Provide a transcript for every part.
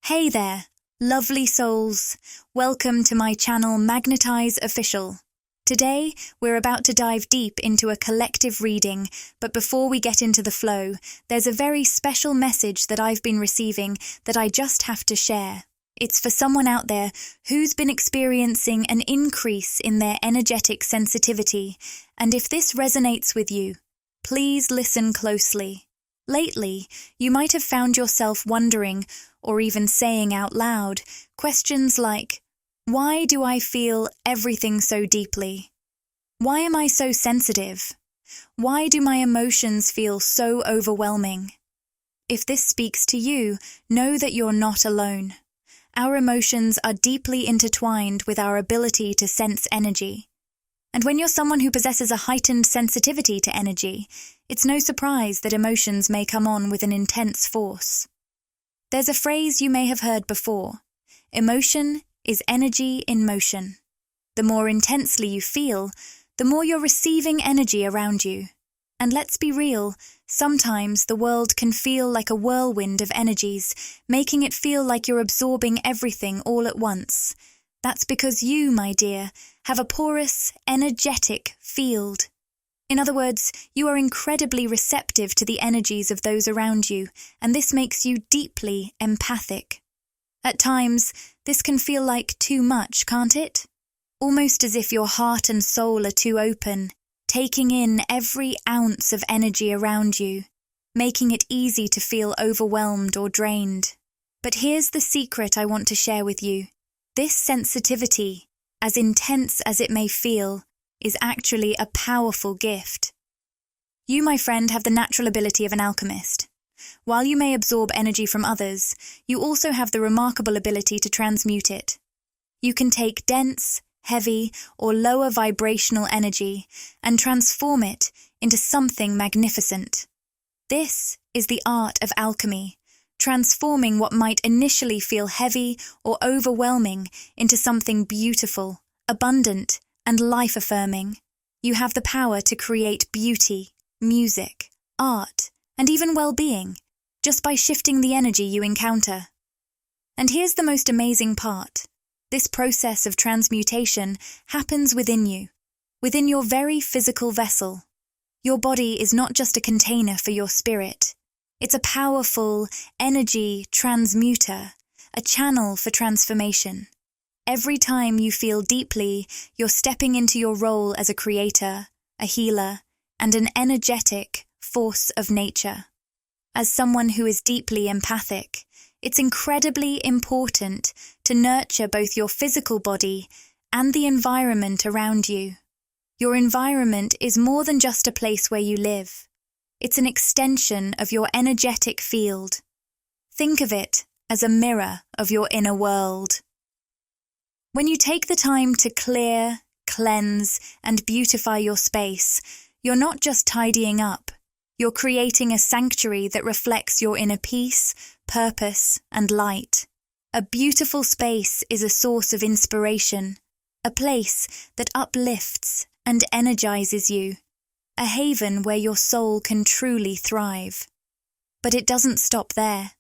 Hey there, lovely souls. Welcome to my channel Magnetize Official. Today, we're about to dive deep into a collective reading, but before we get into the flow, there's a very special message that I've been receiving that I just have to share. It's for someone out there who's been experiencing an increase in their energetic sensitivity, and if this resonates with you, please listen closely. Lately, you might have found yourself wondering, or even saying out loud, questions like, why do I feel everything so deeply? Why am I so sensitive? Why do my emotions feel so overwhelming? If this speaks to you, know that you're not alone. Our emotions are deeply intertwined with our ability to sense energy. And when you're someone who possesses a heightened sensitivity to energy, it's no surprise that emotions may come on with an intense force. There's a phrase you may have heard before: emotion is energy in motion. The more intensely you feel, the more you're receiving energy around you. And let's be real, sometimes the world can feel like a whirlwind of energies, making it feel like you're absorbing everything all at once. That's because you, my dear, have a porous, energetic field. In other words, you are incredibly receptive to the energies of those around you, and this makes you deeply empathic. At times, this can feel like too much, can't it? Almost as if your heart and soul are too open, taking in every ounce of energy around you, making it easy to feel overwhelmed or drained. But here's the secret I want to share with you. This sensitivity, as intense as it may feel, is actually a powerful gift. You, my friend, have the natural ability of an alchemist. While you may absorb energy from others, you also have the remarkable ability to transmute it. You can take dense, heavy, or lower vibrational energy and transform it into something magnificent. This is the art of alchemy, transforming what might initially feel heavy or overwhelming into something beautiful, abundant, and life-affirming. You have the power to create beauty, music, art, and even well-being, just by shifting the energy you encounter. And here's the most amazing part. This process of transmutation happens within you, within your very physical vessel. Your body is not just a container for your spirit. It's a powerful energy transmuter, a channel for transformation. Every time you feel deeply, you're stepping into your role as a creator, a healer, and an energetic force of nature. As someone who is deeply empathic, it's incredibly important to nurture both your physical body and the environment around you. Your environment is more than just a place where you live. It's an extension of your energetic field. Think of it as a mirror of your inner world. When you take the time to clear, cleanse, and beautify your space, you're not just tidying up. You're creating a sanctuary that reflects your inner peace, purpose, and light. A beautiful space is a source of inspiration, a place that uplifts and energizes you, a haven where your soul can truly thrive. But it doesn't stop there.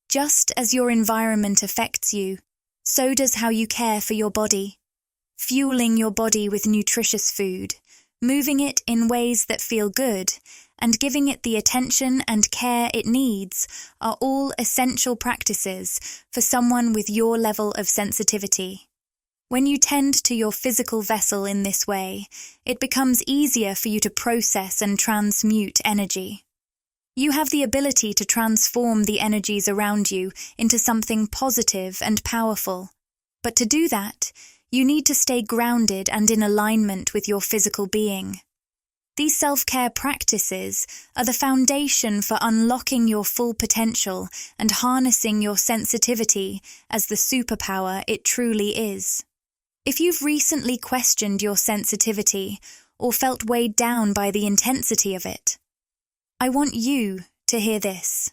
Just as your environment affects you, so does how you care for your body. Fueling your body with nutritious food, moving it in ways that feel good, and giving it the attention and care it needs are all essential practices for someone with your level of sensitivity. When you tend to your physical vessel in this way, it becomes easier for you to process and transmute energy. You have the ability to transform the energies around you into something positive and powerful. But to do that, you need to stay grounded and in alignment with your physical being. These self-care practices are the foundation for unlocking your full potential and harnessing your sensitivity as the superpower it truly is. If you've recently questioned your sensitivity or felt weighed down by the intensity of it, I want you to hear this.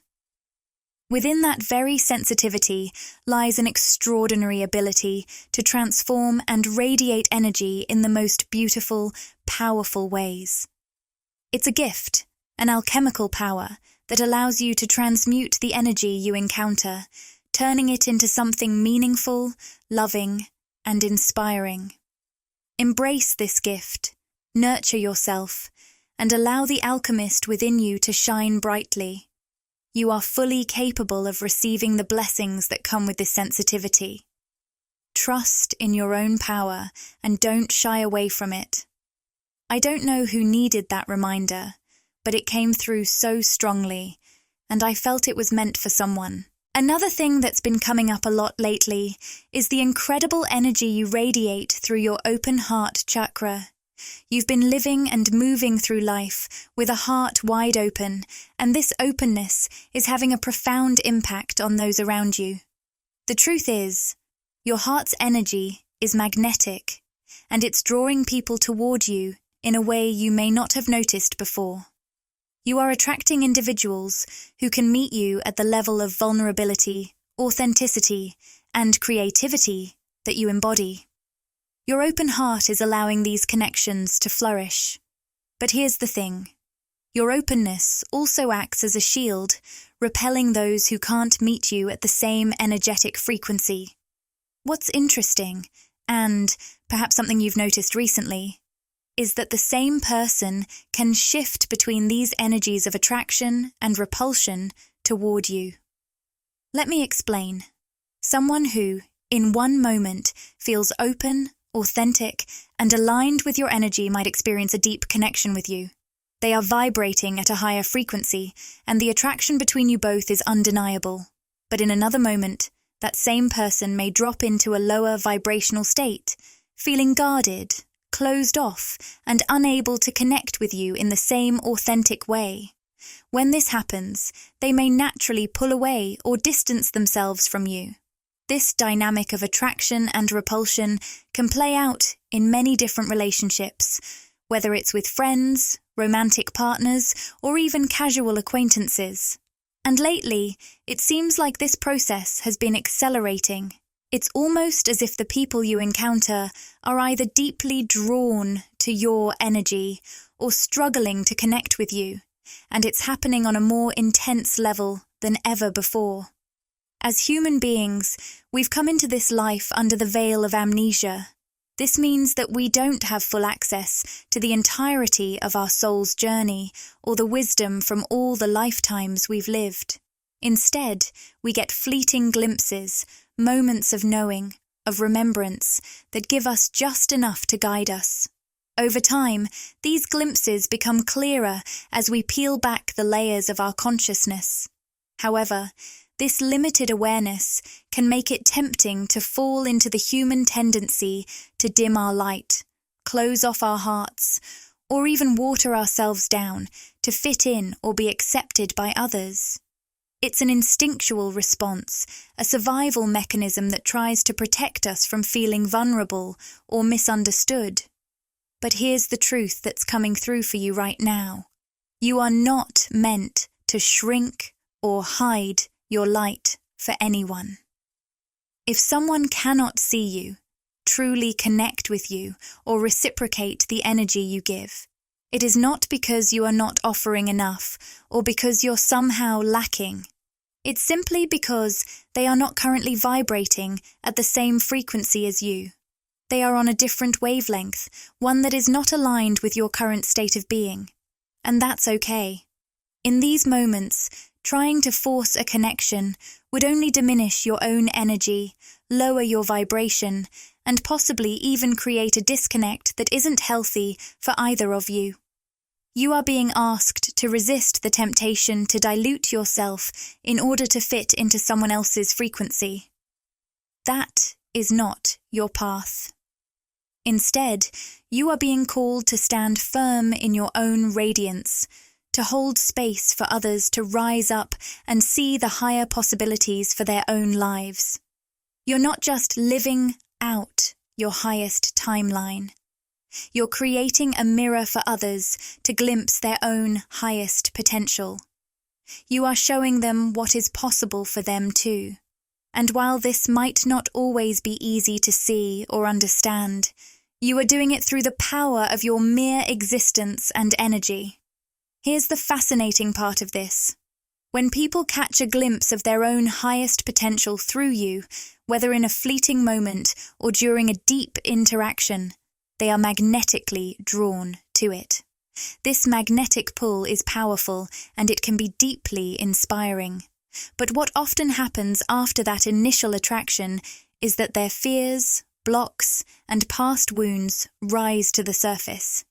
Within that very sensitivity lies an extraordinary ability to transform and radiate energy in the most beautiful, powerful ways. It's a gift, an alchemical power that allows you to transmute the energy you encounter, turning it into something meaningful, loving, and inspiring. Embrace this gift, nurture yourself, and allow the alchemist within you to shine brightly. You are fully capable of receiving the blessings that come with this sensitivity. Trust in your own power and don't shy away from it. I don't know who needed that reminder, but it came through so strongly, and I felt it was meant for someone. Another thing that's been coming up a lot lately is the incredible energy you radiate through your open heart chakra. You've been living and moving through life with a heart wide open, and this openness is having a profound impact on those around you. The truth is, your heart's energy is magnetic, and it's drawing people toward you in a way you may not have noticed before. You are attracting individuals who can meet you at the level of vulnerability, authenticity, and creativity that you embody. Your open heart is allowing these connections to flourish. But here's the thing. Your openness also acts as a shield, repelling those who can't meet you at the same energetic frequency. What's interesting, and perhaps something you've noticed recently, is that the same person can shift between these energies of attraction and repulsion toward you. Let me explain. Someone who, in one moment, feels open, authentic, and aligned with your energy might experience a deep connection with you. They are vibrating at a higher frequency, and the attraction between you both is undeniable. But in another moment, that same person may drop into a lower vibrational state, feeling guarded, closed off, and unable to connect with you in the same authentic way. When this happens, they may naturally pull away or distance themselves from you. This dynamic of attraction and repulsion can play out in many different relationships, whether it's with friends, romantic partners, or even casual acquaintances. And lately, it seems like this process has been accelerating. It's almost as if the people you encounter are either deeply drawn to your energy or struggling to connect with you, and it's happening on a more intense level than ever before. As human beings, we've come into this life under the veil of amnesia. This means that we don't have full access to the entirety of our soul's journey or the wisdom from all the lifetimes we've lived. Instead, we get fleeting glimpses, moments of knowing, of remembrance, that give us just enough to guide us. Over time, these glimpses become clearer as we peel back the layers of our consciousness. However, this limited awareness can make it tempting to fall into the human tendency to dim our light, close off our hearts, or even water ourselves down to fit in or be accepted by others. It's an instinctual response, a survival mechanism that tries to protect us from feeling vulnerable or misunderstood. But here's the truth that's coming through for you right now. You are not meant to shrink or hide your light for anyone. If someone cannot see you, truly connect with you, or reciprocate the energy you give, it is not because you are not offering enough or because you're somehow lacking. It's simply because they are not currently vibrating at the same frequency as you. They are on a different wavelength, one that is not aligned with your current state of being. And that's okay. In these moments, trying to force a connection would only diminish your own energy, lower your vibration, and possibly even create a disconnect that isn't healthy for either of you. You are being asked to resist the temptation to dilute yourself in order to fit into someone else's frequency. That is not your path. Instead, you are being called to stand firm in your own radiance, to hold space for others to rise up and see the higher possibilities for their own lives. You're not just living out your highest timeline. You're creating a mirror for others to glimpse their own highest potential. You are showing them what is possible for them too. And while this might not always be easy to see or understand, you are doing it through the power of your mere existence and energy. Here's the fascinating part of this. When people catch a glimpse of their own highest potential through you, whether in a fleeting moment or during a deep interaction, they are magnetically drawn to it. This magnetic pull is powerful and it can be deeply inspiring. But what often happens after that initial attraction is that their fears, blocks, and past wounds rise to the surface.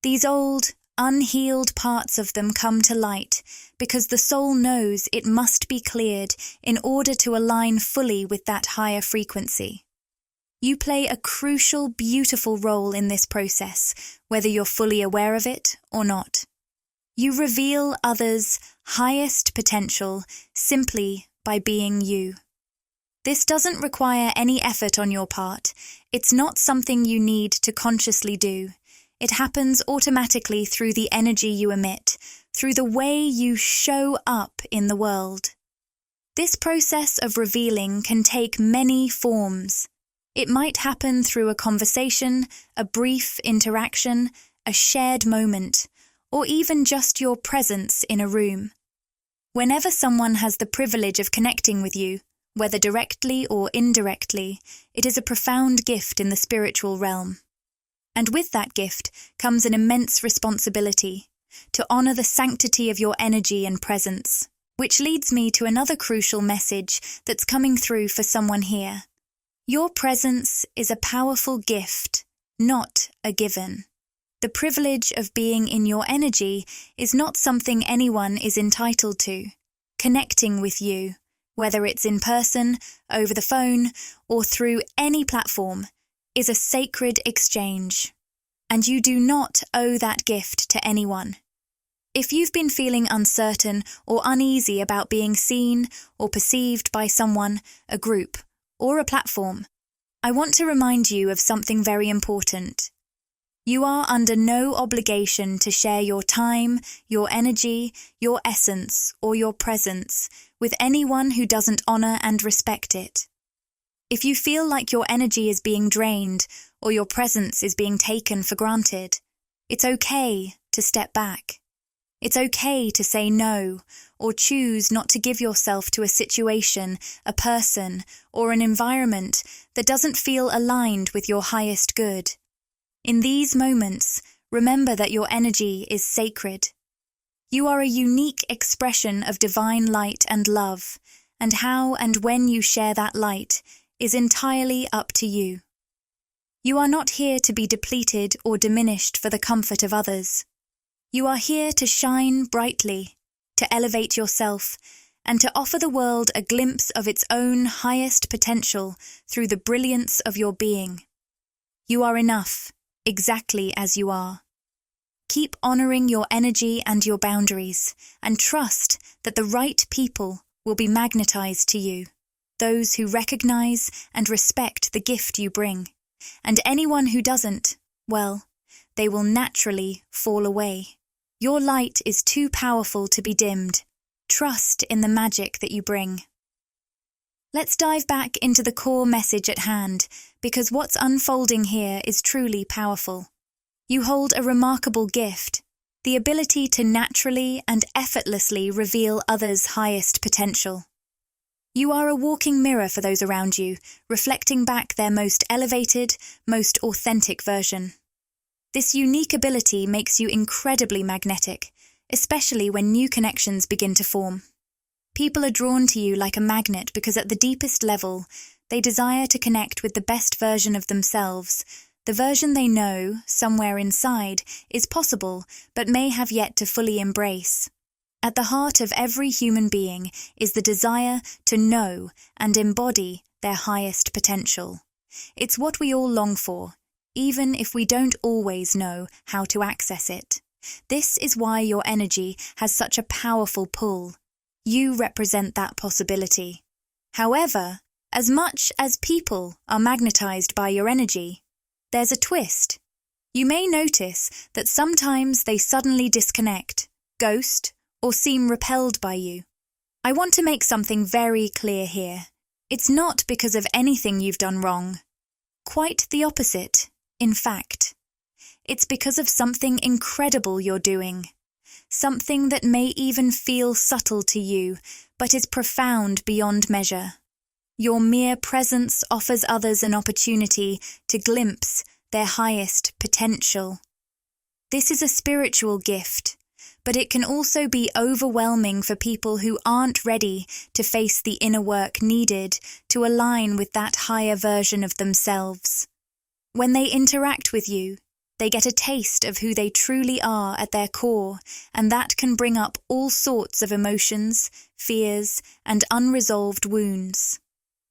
These old, unhealed parts of them come to light because the soul knows it must be cleared in order to align fully with that higher frequency. You play a crucial, beautiful role in this process, whether you're fully aware of it or not. You reveal others' highest potential simply by being you. This doesn't require any effort on your part. It's not something you need to consciously do. It happens automatically through the energy you emit, through the way you show up in the world. This process of revealing can take many forms. It might happen through a conversation, a brief interaction, a shared moment, or even just your presence in a room. Whenever someone has the privilege of connecting with you, whether directly or indirectly, it is a profound gift in the spiritual realm. And with that gift comes an immense responsibility to honor the sanctity of your energy and presence, which leads me to another crucial message that's coming through for someone here. Your presence is a powerful gift, not a given. The privilege of being in your energy is not something anyone is entitled to. Connecting with you, whether it's in person, over the phone, or through any platform, is a sacred exchange. And you do not owe that gift to anyone. If you've been feeling uncertain or uneasy about being seen or perceived by someone, a group, or a platform, I want to remind you of something very important. You are under no obligation to share your time, your energy, your essence, or your presence with anyone who doesn't honor and respect it. If you feel like your energy is being drained or your presence is being taken for granted, it's okay to step back. It's okay to say no or choose not to give yourself to a situation, a person, or an environment that doesn't feel aligned with your highest good. In these moments, remember that your energy is sacred. You are a unique expression of divine light and love, and how and when you share that light is entirely up to you. You are not here to be depleted or diminished for the comfort of others. You are here to shine brightly, to elevate yourself, and to offer the world a glimpse of its own highest potential through the brilliance of your being. You are enough, exactly as you are. Keep honoring your energy and your boundaries, and trust that the right people will be magnetized to you, those who recognize and respect the gift you bring. And anyone who doesn't, well, they will naturally fall away. Your light is too powerful to be dimmed. Trust in the magic that you bring. Let's dive back into the core message at hand, because what's unfolding here is truly powerful. You hold a remarkable gift, the ability to naturally and effortlessly reveal others' highest potential. You are a walking mirror for those around you, reflecting back their most elevated, most authentic version. This unique ability makes you incredibly magnetic, especially when new connections begin to form. People are drawn to you like a magnet because at the deepest level, they desire to connect with the best version of themselves, the version they know, somewhere inside, is possible but may have yet to fully embrace. At the heart of every human being is the desire to know and embody their highest potential. It's what we all long for, even if we don't always know how to access it. This is why your energy has such a powerful pull. You represent that possibility. However, as much as people are magnetized by your energy, there's a twist. You may notice that sometimes they suddenly disconnect, ghost, or seem repelled by you. I want to make something very clear here. It's not because of anything you've done wrong. Quite the opposite, in fact. It's because of something incredible you're doing. something that may even feel subtle to you, but is profound beyond measure. Your mere presence offers others an opportunity to glimpse their highest potential. This is a spiritual gift, but it can also be overwhelming for people who aren't ready to face the inner work needed to align with that higher version of themselves. When they interact with you, they get a taste of who they truly are at their core, and that can bring up all sorts of emotions, fears, and unresolved wounds.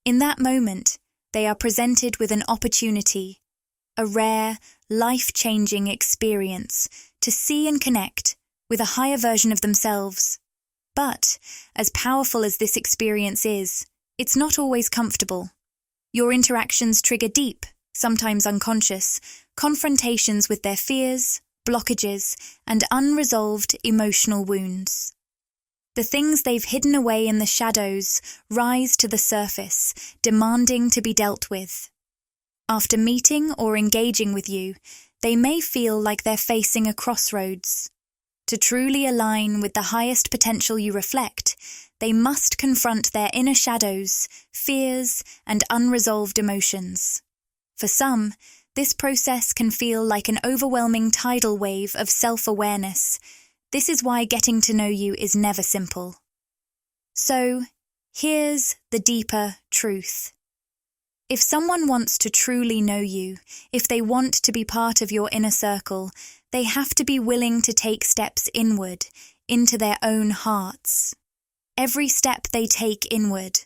In that moment, they are presented with an opportunity, a rare, life-changing experience to see and connect with a higher version of themselves. But, as powerful as this experience is, it's not always comfortable. Your interactions trigger deep, sometimes unconscious, confrontations with their fears, blockages, and unresolved emotional wounds. The things they've hidden away in the shadows rise to the surface, demanding to be dealt with. After meeting or engaging with you, they may feel like they're facing a crossroads. To truly align with the highest potential you reflect, they must confront their inner shadows, fears, and unresolved emotions. For some, this process can feel like an overwhelming tidal wave of self-awareness. This is why getting to know you is never simple. So, here's the deeper truth. If someone wants to truly know you, if they want to be part of your inner circle, they have to be willing to take steps inward, into their own hearts. Every step they take inward,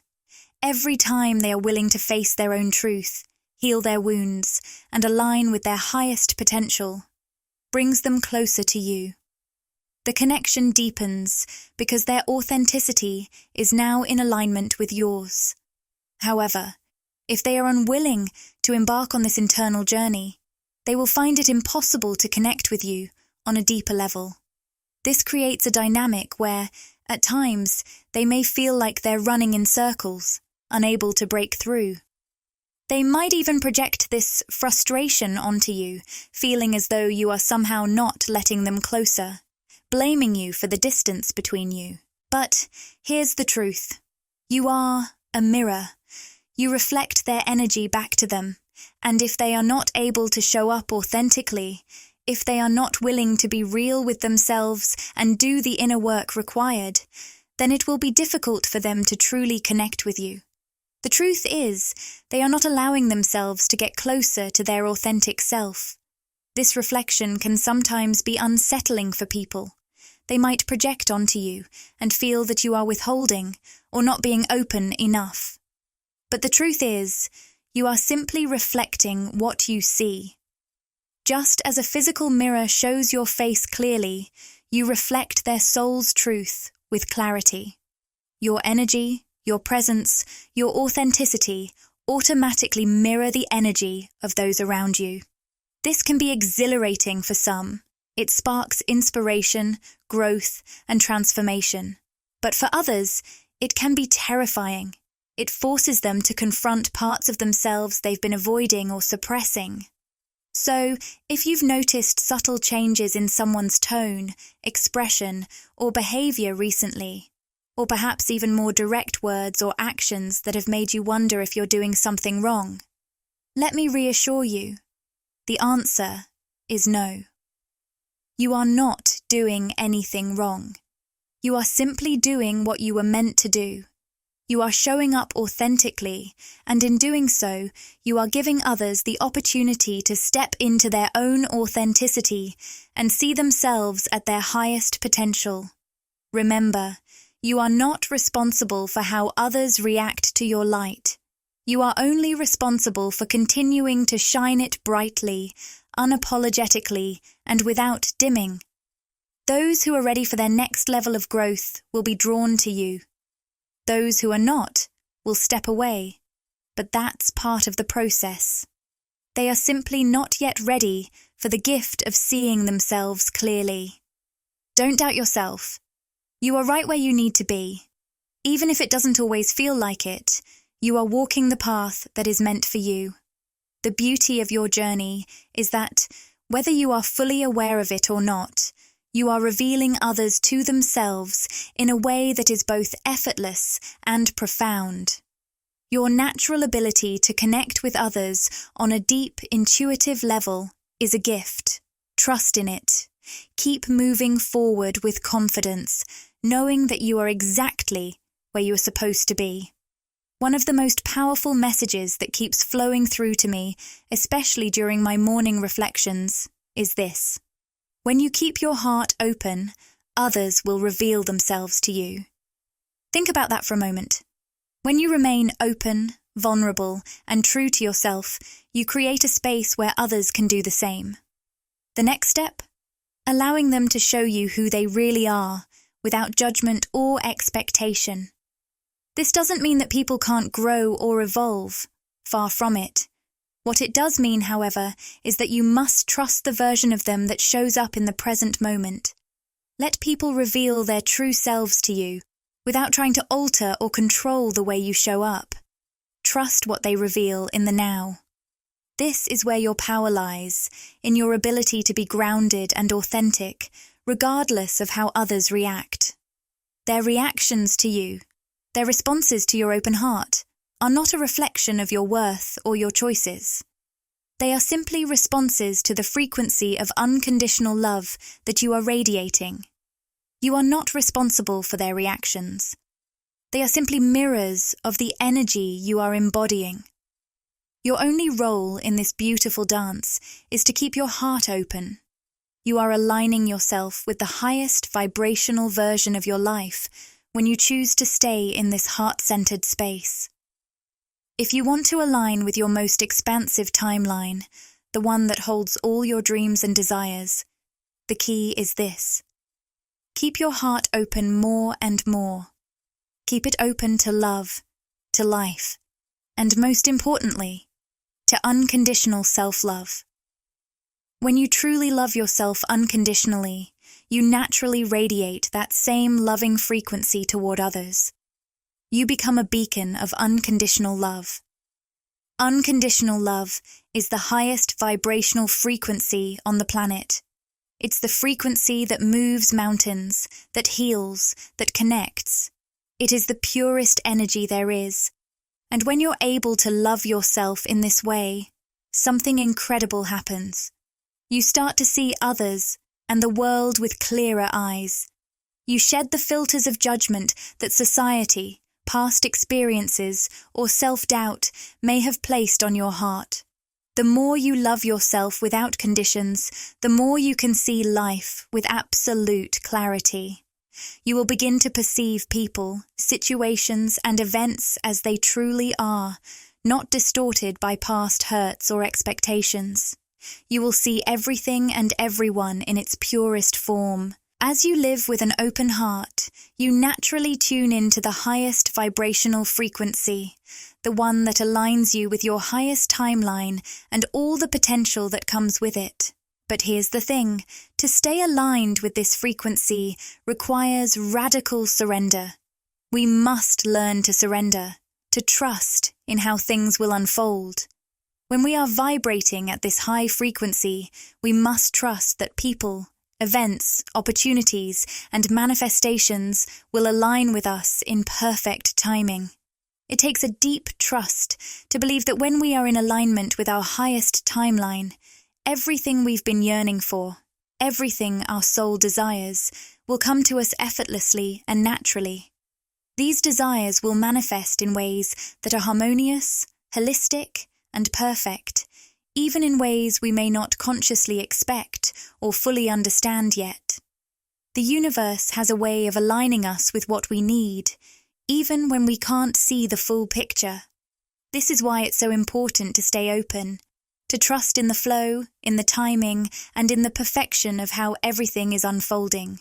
every time they are willing to face their own truth, heal their wounds, and align with their highest potential, brings them closer to you. The connection deepens because their authenticity is now in alignment with yours. However, if they are unwilling to embark on this internal journey, they will find it impossible to connect with you on a deeper level. This creates a dynamic where, at times, they may feel like they're running in circles, unable to break through. They might even project this frustration onto you, feeling as though you are somehow not letting them closer, blaming you for the distance between you. But here's the truth. You are a mirror. You reflect their energy back to them, and if they are not able to show up authentically, if they are not willing to be real with themselves and do the inner work required, then it will be difficult for them to truly connect with you. The truth is, they are not allowing themselves to get closer to their authentic self. This reflection can sometimes be unsettling for people. They might project onto you and feel that you are withholding or not being open enough. But the truth is, you are simply reflecting what you see. Just as a physical mirror shows your face clearly, you reflect their soul's truth with clarity. Your energy, your presence, your authenticity automatically mirror the energy of those around you. This can be exhilarating for some. It sparks inspiration, growth, and transformation. But for others, it can be terrifying. It forces them to confront parts of themselves they've been avoiding or suppressing. So, if you've noticed subtle changes in someone's tone, expression, or behavior recently, or perhaps even more direct words or actions that have made you wonder if you're doing something wrong, let me reassure you, the answer is no. You are not doing anything wrong. You are simply doing what you were meant to do. You are showing up authentically, and in doing so, you are giving others the opportunity to step into their own authenticity and see themselves at their highest potential. Remember, you are not responsible for how others react to your light. You are only responsible for continuing to shine it brightly, unapologetically, and without dimming. Those who are ready for their next level of growth will be drawn to you. Those who are not will step away, but that's part of the process. They are simply not yet ready for the gift of seeing themselves clearly. Don't doubt yourself. You are right where you need to be. Even if it doesn't always feel like it, you are walking the path that is meant for you. The beauty of your journey is that, whether you are fully aware of it or not, You are revealing others to themselves in a way that is both effortless and profound. Your natural ability to connect with others on a deep, intuitive level is a gift. Trust in it. Keep moving forward with confidence, knowing that you are exactly where you are supposed to be. One of the most powerful messages that keeps flowing through to me, especially during my morning reflections, is this. When you keep your heart open, others will reveal themselves to you. Think about that for a moment. When you remain open, vulnerable, and true to yourself, you create a space where others can do the same. The next step? Allowing them to show you who they really are, without judgment or expectation. This doesn't mean that people can't grow or evolve. Far from it. What it does mean, however, is that you must trust the version of them that shows up in the present moment. Let people reveal their true selves to you, without trying to alter or control the way you show up. Trust what they reveal in the now. This is where your power lies, in your ability to be grounded and authentic, regardless of how others react. Their reactions to you, their responses to your open heart, are not a reflection of your worth or your choices. They are simply responses to the frequency of unconditional love that you are radiating. You are not responsible for their reactions. They are simply mirrors of the energy you are embodying. Your only role in this beautiful dance is to keep your heart open. You are aligning yourself with the highest vibrational version of your life when you choose to stay in this heart-centered space. If you want to align with your most expansive timeline, the one that holds all your dreams and desires, the key is this. Keep your heart open more and more. Keep it open to love, to life, and most importantly, to unconditional self-love. When you truly love yourself unconditionally, you naturally radiate that same loving frequency toward others. You become a beacon of unconditional love. Unconditional love is the highest vibrational frequency on the planet. It's the frequency that moves mountains, that heals, that connects. It is the purest energy there is. And when you're able to love yourself in this way, something incredible happens. You start to see others and the world with clearer eyes. You shed the filters of judgment that society, past experiences, or self-doubt may have placed on your heart. The more you love yourself without conditions, the more you can see life with absolute clarity. You will begin to perceive people, situations, and events as they truly are, not distorted by past hurts or expectations. You will see everything and everyone in its purest form. As you live with an open heart, you naturally tune into the highest vibrational frequency, the one that aligns you with your highest timeline and all the potential that comes with it. But here's the thing, to stay aligned with this frequency requires radical surrender. We must learn to surrender, to trust in how things will unfold. When we are vibrating at this high frequency, we must trust that people, events, opportunities, and manifestations will align with us in perfect timing. It takes a deep trust to believe that when we are in alignment with our highest timeline, everything we've been yearning for, everything our soul desires, will come to us effortlessly and naturally. These desires will manifest in ways that are harmonious, holistic, and perfect, even in ways we may not consciously expect or fully understand yet. The universe has a way of aligning us with what we need, even when we can't see the full picture. This is why it's so important to stay open, to trust in the flow, in the timing, and in the perfection of how everything is unfolding.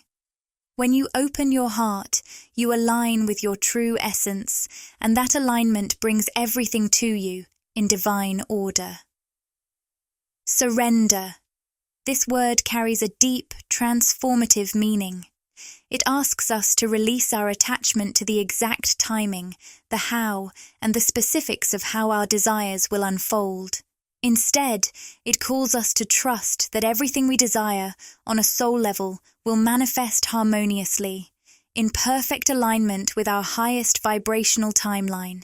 When you open your heart, you align with your true essence, and that alignment brings everything to you in divine order. Surrender. This word carries a deep, transformative meaning. It asks us to release our attachment to the exact timing, the how, and the specifics of how our desires will unfold. Instead, it calls us to trust that everything we desire on a soul level will manifest harmoniously, in perfect alignment with our highest vibrational timeline.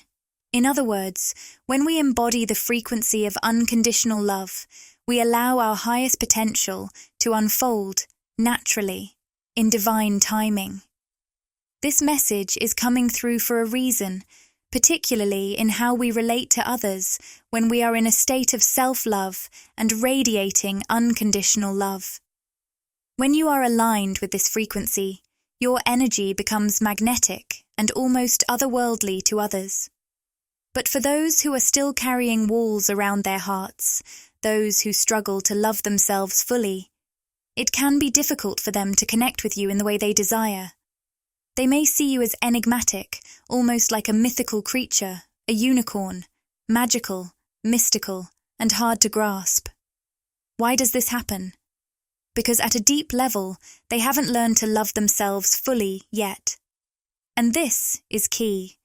In other words, when we embody the frequency of unconditional love, we allow our highest potential to unfold naturally, in divine timing. This message is coming through for a reason, particularly in how we relate to others when we are in a state of self-love and radiating unconditional love. When you are aligned with this frequency, your energy becomes magnetic and almost otherworldly to others. But for those who are still carrying walls around their hearts, those who struggle to love themselves fully, it can be difficult for them to connect with you in the way they desire. They may see you as enigmatic, almost like a mythical creature, a unicorn, magical, mystical, and hard to grasp. Why does this happen? Because at a deep level, they haven't learned to love themselves fully yet. And this is key.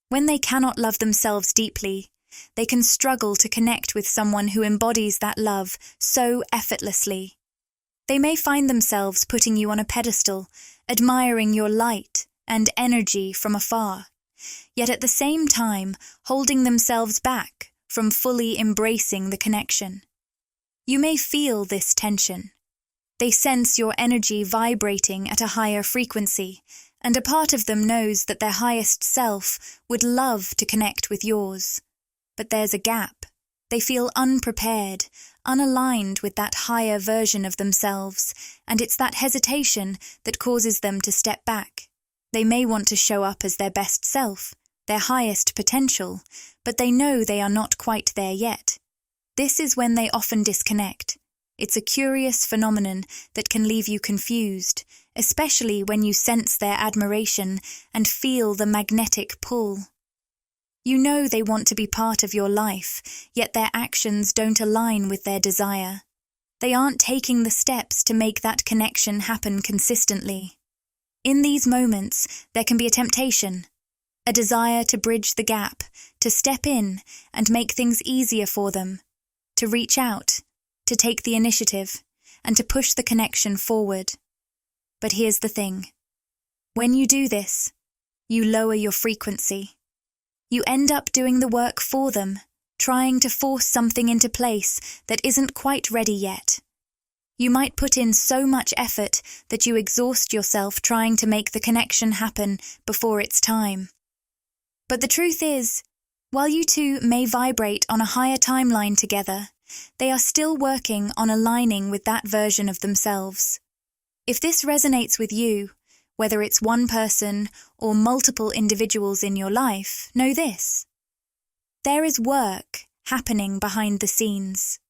When they cannot love themselves deeply, they can struggle to connect with someone who embodies that love so effortlessly. They may find themselves putting you on a pedestal, admiring your light and energy from afar, yet at the same time holding themselves back from fully embracing the connection. You may feel this tension. They sense your energy vibrating at a higher frequency, and a part of them knows that their highest self would love to connect with yours. But there's a gap. They feel unprepared, unaligned with that higher version of themselves, and it's that hesitation that causes them to step back. They may want to show up as their best self, their highest potential, but they know they are not quite there yet. This is when they often disconnect. It's a curious phenomenon that can leave you confused, especially when you sense their admiration and feel the magnetic pull. You know they want to be part of your life, yet their actions don't align with their desire. They aren't taking the steps to make that connection happen consistently. In these moments, there can be a temptation, a desire to bridge the gap, to step in and make things easier for them, to reach out, to take the initiative, and to push the connection forward. But here's the thing. When you do this, you lower your frequency. You end up doing the work for them, trying to force something into place that isn't quite ready yet. You might put in so much effort that you exhaust yourself trying to make the connection happen before it's time. But the truth is, while you two may vibrate on a higher timeline together, they are still working on aligning with that version of themselves. If this resonates with you, whether it's one person or multiple individuals in your life, know this. There is work happening behind the scenes.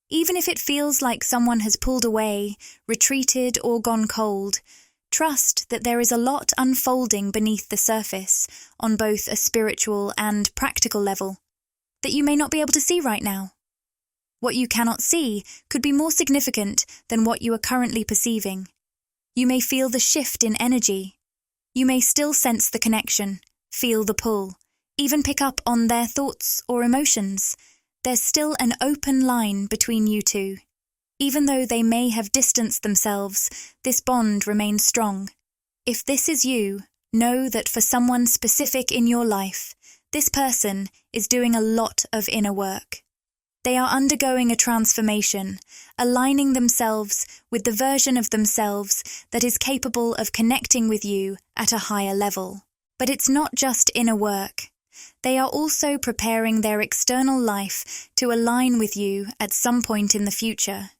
Even if it feels like someone has pulled away, retreated, or gone cold, trust that there is a lot unfolding beneath the surface on both a spiritual and practical level that you may not be able to see right now. What you cannot see could be more significant than what you are currently perceiving. You may feel the shift in energy. You may still sense the connection, feel the pull, even pick up on their thoughts or emotions. There's still an open line between you two. Even though they may have distanced themselves, this bond remains strong. If this is you, know that for someone specific in your life, this person is doing a lot of inner work. They are undergoing a transformation, aligning themselves with the version of themselves that is capable of connecting with you at a higher level. But it's not just inner work. They are also preparing their external life to align with you at some point in the future.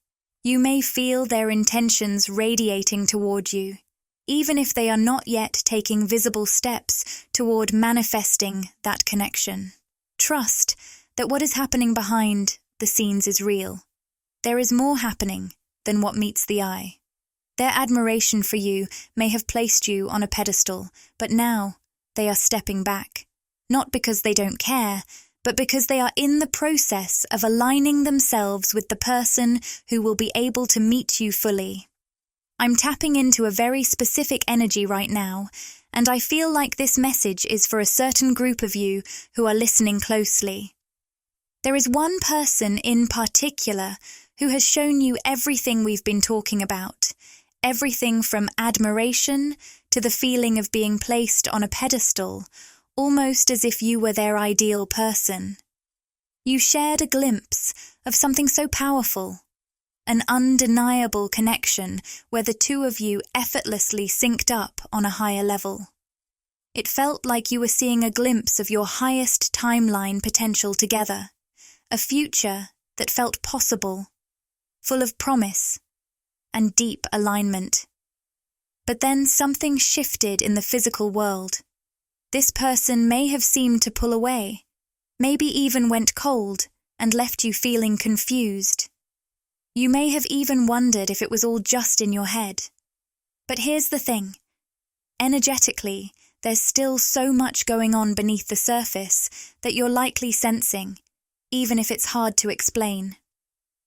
You may feel their intentions radiating toward you, even if they are not yet taking visible steps toward manifesting that connection. Trust that what is happening behind the scenes is real. There is more happening than what meets the eye. Their admiration for you may have placed you on a pedestal, but now they are stepping back. Not because they don't care, but because they are in the process of aligning themselves with the person who will be able to meet you fully. I'm tapping into a very specific energy right now, and I feel like this message is for a certain group of you who are listening closely. There is one person in particular who has shown you everything we've been talking about, everything from admiration to the feeling of being placed on a pedestal, almost as if you were their ideal person. You shared a glimpse of something so powerful, an undeniable connection where the two of you effortlessly synced up on a higher level. It felt like you were seeing a glimpse of your highest timeline potential together, a future that felt possible, full of promise and deep alignment. But then something shifted in the physical world. This person may have seemed to pull away, maybe even went cold and left you feeling confused. You may have even wondered if it was all just in your head. But here's the thing. Energetically, there's still so much going on beneath the surface that you're likely sensing, even if it's hard to explain.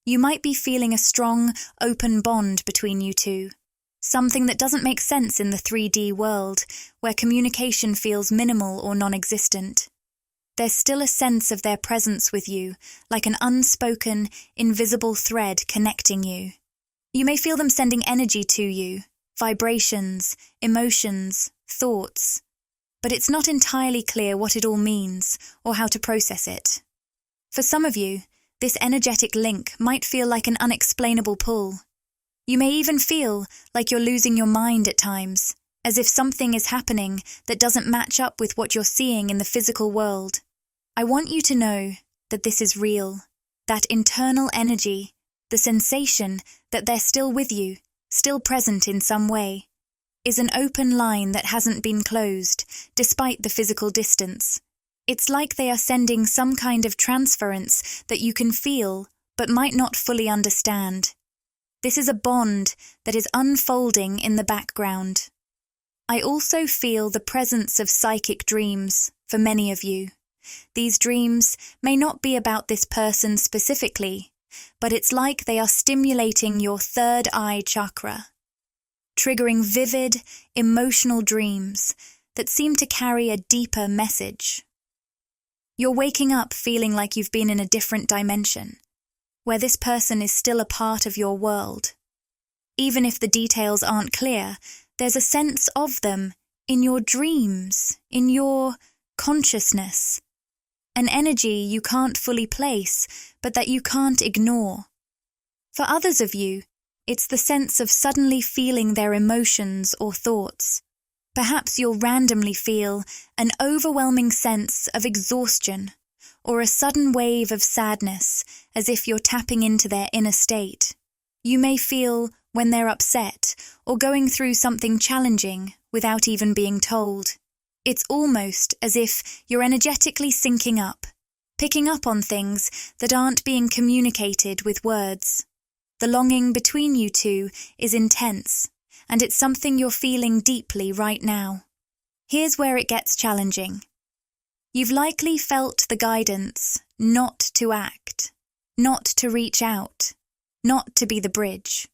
You might be feeling a strong, open bond between you two, something that doesn't make sense in the 3D world, where communication feels minimal or non-existent. There's still a sense of their presence with you, like an unspoken, invisible thread connecting you. You may feel them sending energy to you, vibrations, emotions, thoughts, but it's not entirely clear what it all means or how to process it. For some of you, this energetic link might feel like an unexplainable pull. You may even feel like you're losing your mind at times, as if something is happening that doesn't match up with what you're seeing in the physical world. I want you to know that this is real, that internal energy, the sensation that they're still with you, still present in some way, is an open line that hasn't been closed, despite the physical distance. It's like they are sending some kind of transference that you can feel, but might not fully understand. This is a bond that is unfolding in the background. I also feel the presence of psychic dreams for many of you. These dreams may not be about this person specifically, but it's like they are stimulating your third eye chakra, triggering vivid, emotional dreams that seem to carry a deeper message. You're waking up feeling like you've been in a different dimension, where this person is still a part of your world. Even if the details aren't clear, there's a sense of them in your dreams, in your consciousness. An energy you can't fully place, but that you can't ignore. For others of you, it's the sense of suddenly feeling their emotions or thoughts. Perhaps you'll randomly feel an overwhelming sense of exhaustion or a sudden wave of sadness, as if you're tapping into their inner state. You may feel when they're upset or going through something challenging without even being told. It's almost as if you're energetically syncing up, picking up on things that aren't being communicated with words. The longing between you two is intense, and it's something you're feeling deeply right now. Here's where it gets challenging. You've likely felt the guidance not to act, not to reach out, not to be the bridge.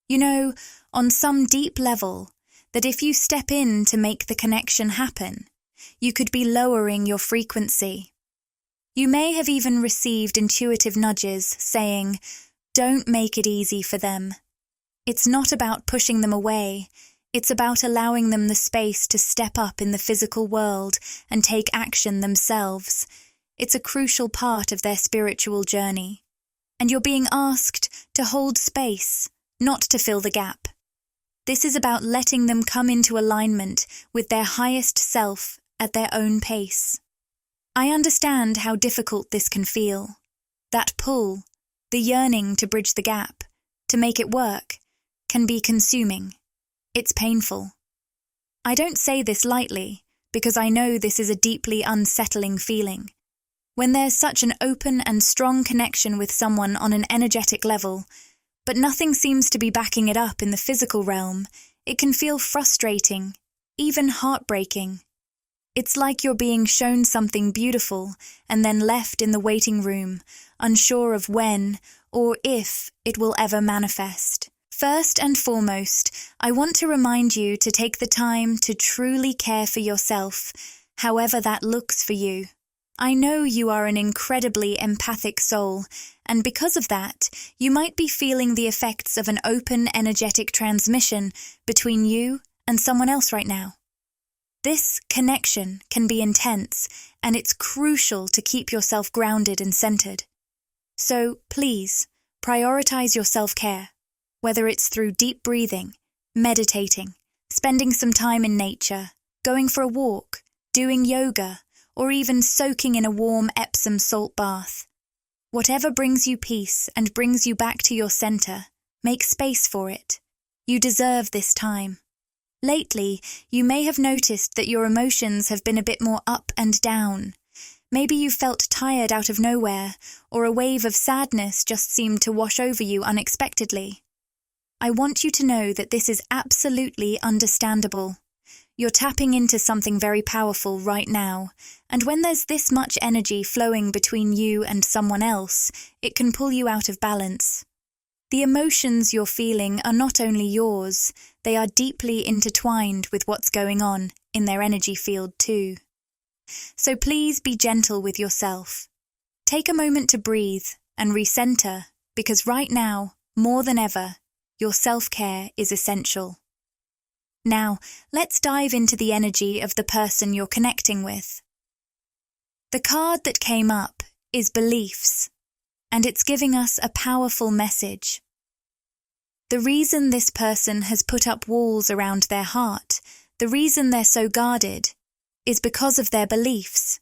You know, on some deep level, that if you step in to make the connection happen, you could be lowering your frequency. You may have even received intuitive nudges saying, "Don't make it easy for them." It's not about pushing them away, it's about allowing them the space to step up in the physical world and take action themselves. It's a crucial part of their spiritual journey. And you're being asked to hold space, not to fill the gap. This is about letting them come into alignment with their highest self at their own pace. I understand how difficult this can feel. That pull, the yearning to bridge the gap, to make it work, can be consuming. It's painful. I don't say this lightly, because I know this is a deeply unsettling feeling. When there's such an open and strong connection with someone on an energetic level, but nothing seems to be backing it up in the physical realm, it can feel frustrating, even heartbreaking. It's like you're being shown something beautiful and then left in the waiting room, unsure of when or if it will ever manifest. First and foremost, I want to remind you to take the time to truly care for yourself, however that looks for you. I know you are an incredibly empathic soul, and because of that, you might be feeling the effects of an open, energetic transmission between you and someone else right now. This connection can be intense, and it's crucial to keep yourself grounded and centered. So please, prioritize your self-care, whether it's through deep breathing, meditating, spending some time in nature, going for a walk, doing yoga, or even soaking in a warm Epsom salt bath. Whatever brings you peace and brings you back to your center, make space for it. You deserve this time. Lately, you may have noticed that your emotions have been a bit more up and down. Maybe you felt tired out of nowhere, or a wave of sadness just seemed to wash over you unexpectedly. I want you to know that this is absolutely understandable. You're tapping into something very powerful right now, and when there's this much energy flowing between you and someone else, it can pull you out of balance. The emotions you're feeling are not only yours, they are deeply intertwined with what's going on in their energy field too. So please be gentle with yourself. Take a moment to breathe and recenter, because right now, more than ever, your self-care is essential. Now, let's dive into the energy of the person you're connecting with. The card that came up is beliefs, and it's giving us a powerful message. The reason this person has put up walls around their heart, the reason they're so guarded, is because of their beliefs.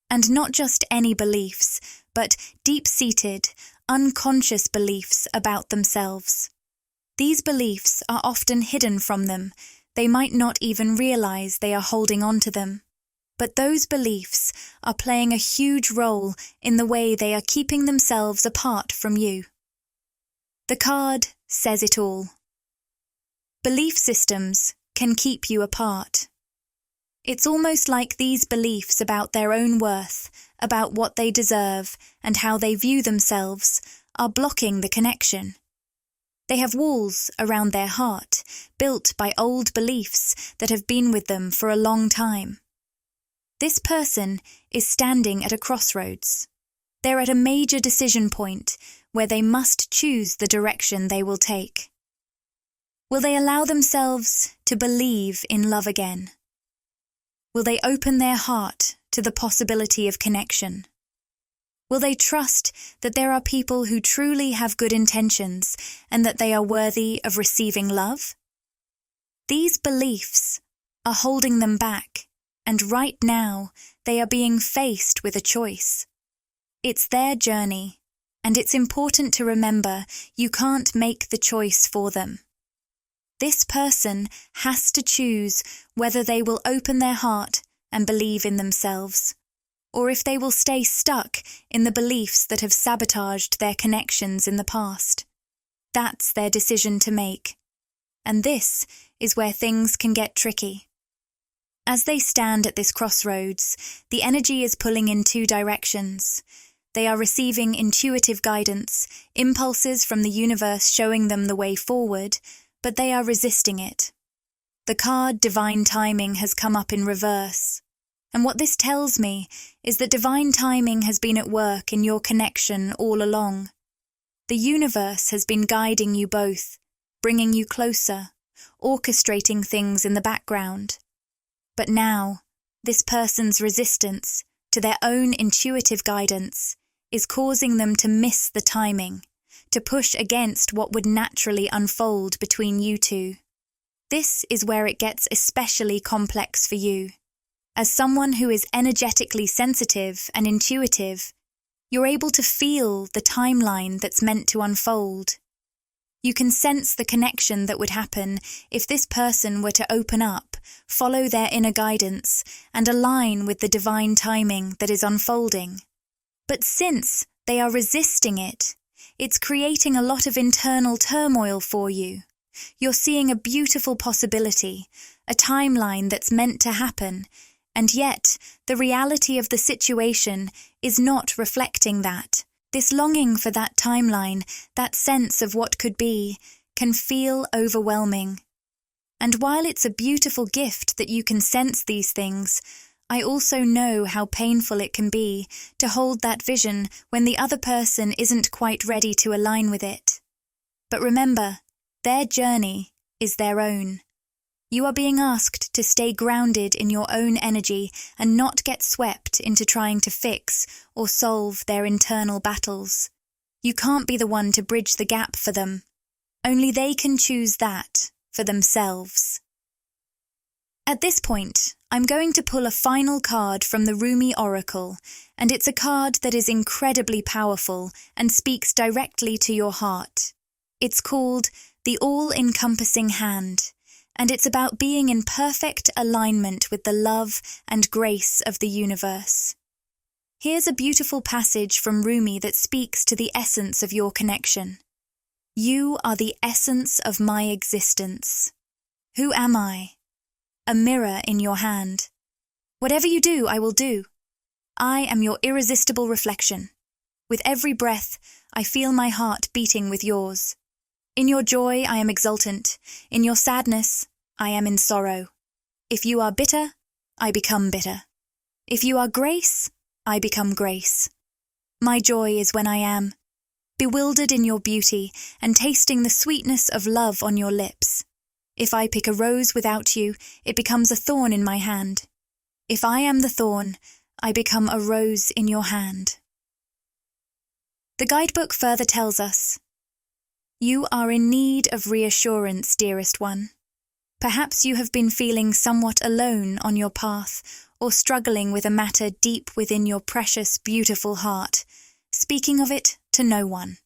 And not just any beliefs, but deep-seated, unconscious beliefs about themselves. These beliefs are often hidden from them. They might not even realize they are holding on to them. But those beliefs are playing a huge role in the way they are keeping themselves apart from you. The card says it all. Belief systems can keep you apart. It's almost like these beliefs about their own worth, about what they deserve, and how they view themselves, are blocking the connection. They have walls around their heart, built by old beliefs that have been with them for a long time. This person is standing at a crossroads. They're at a major decision point where they must choose the direction they will take. Will they allow themselves to believe in love again? Will they open their heart to the possibility of connection? Will they trust that there are people who truly have good intentions and that they are worthy of receiving love? These beliefs are holding them back, and right now they are being faced with a choice. It's their journey, and it's important to remember you can't make the choice for them. This person has to choose whether they will open their heart and believe in themselves, or if they will stay stuck in the beliefs that have sabotaged their connections in the past. That's their decision to make. And this is where things can get tricky. As they stand at this crossroads, the energy is pulling in two directions. They are receiving intuitive guidance, impulses from the universe showing them the way forward, but they are resisting it. The card Divine Timing has come up in reverse. And what this tells me is that divine timing has been at work in your connection all along. The universe has been guiding you both, bringing you closer, orchestrating things in the background. But now, this person's resistance to their own intuitive guidance is causing them to miss the timing, to push against what would naturally unfold between you two. This is where it gets especially complex for you. As someone who is energetically sensitive and intuitive, you're able to feel the timeline that's meant to unfold. You can sense the connection that would happen if this person were to open up, follow their inner guidance, and align with the divine timing that is unfolding. But since they are resisting it, it's creating a lot of internal turmoil for you. You're seeing a beautiful possibility, a timeline that's meant to happen, and yet, the reality of the situation is not reflecting that. This longing for that timeline, that sense of what could be, can feel overwhelming. And while it's a beautiful gift that you can sense these things, I also know how painful it can be to hold that vision when the other person isn't quite ready to align with it. But remember, their journey is their own. You are being asked to stay grounded in your own energy and not get swept into trying to fix or solve their internal battles. You can't be the one to bridge the gap for them. Only they can choose that for themselves. At this point, I'm going to pull a final card from the Rumi Oracle, and it's a card that is incredibly powerful and speaks directly to your heart. It's called the All-Encompassing Hand, and it's about being in perfect alignment with the love and grace of the universe. Here's a beautiful passage from Rumi that speaks to the essence of your connection. You are the essence of my existence. Who am I? A mirror in your hand. Whatever you do, I will do. I am your irresistible reflection. With every breath, I feel my heart beating with yours. In your joy, I am exultant. In your sadness, I am in sorrow. If you are bitter, I become bitter. If you are grace, I become grace. My joy is when I am bewildered in your beauty and tasting the sweetness of love on your lips. If I pick a rose without you, it becomes a thorn in my hand. If I am the thorn, I become a rose in your hand. The guidebook further tells us, you are in need of reassurance, dearest one. Perhaps you have been feeling somewhat alone on your path or struggling with a matter deep within your precious, beautiful heart, speaking of it to no one.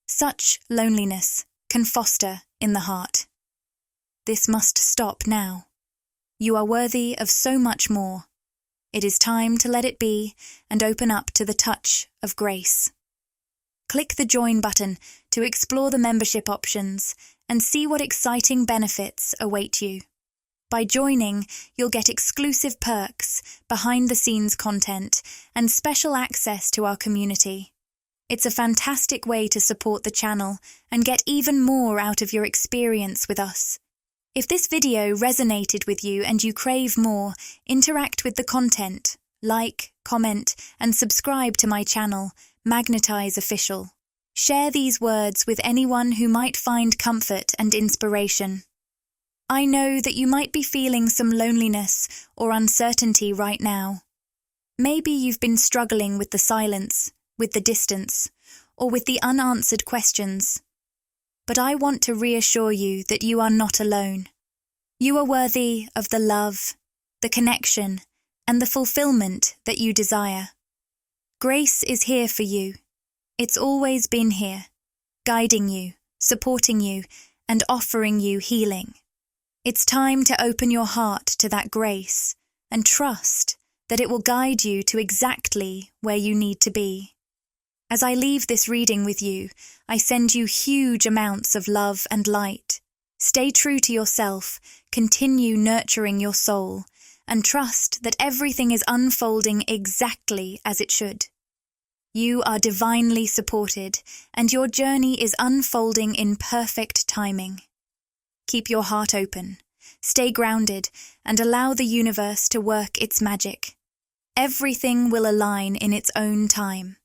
Such loneliness can foster in the heart. This must stop now. You are worthy of so much more. It is time to let it be and open up to the touch of grace. Click the Join button to explore the membership options and see what exciting benefits await you. By joining, you'll get exclusive perks, behind-the-scenes content, and special access to our community. It's a fantastic way to support the channel and get even more out of your experience with us. If this video resonated with you and you crave more, interact with the content, like, comment, and subscribe to my channel, Magnetize Official. Share these words with anyone who might find comfort and inspiration. I know that you might be feeling some loneliness or uncertainty right now. Maybe you've been struggling with the silence, with the distance, or with the unanswered questions. But I want to reassure you that you are not alone. You are worthy of the love, the connection, and the fulfillment that you desire. Grace is here for you. It's always been here, guiding you, supporting you, and offering you healing. It's time to open your heart to that grace and trust that it will guide you to exactly where you need to be. As I leave this reading with you, I send you huge amounts of love and light. Stay true to yourself, continue nurturing your soul, and trust that everything is unfolding exactly as it should. You are divinely supported, and your journey is unfolding in perfect timing. Keep your heart open, stay grounded, and allow the universe to work its magic. Everything will align in its own time.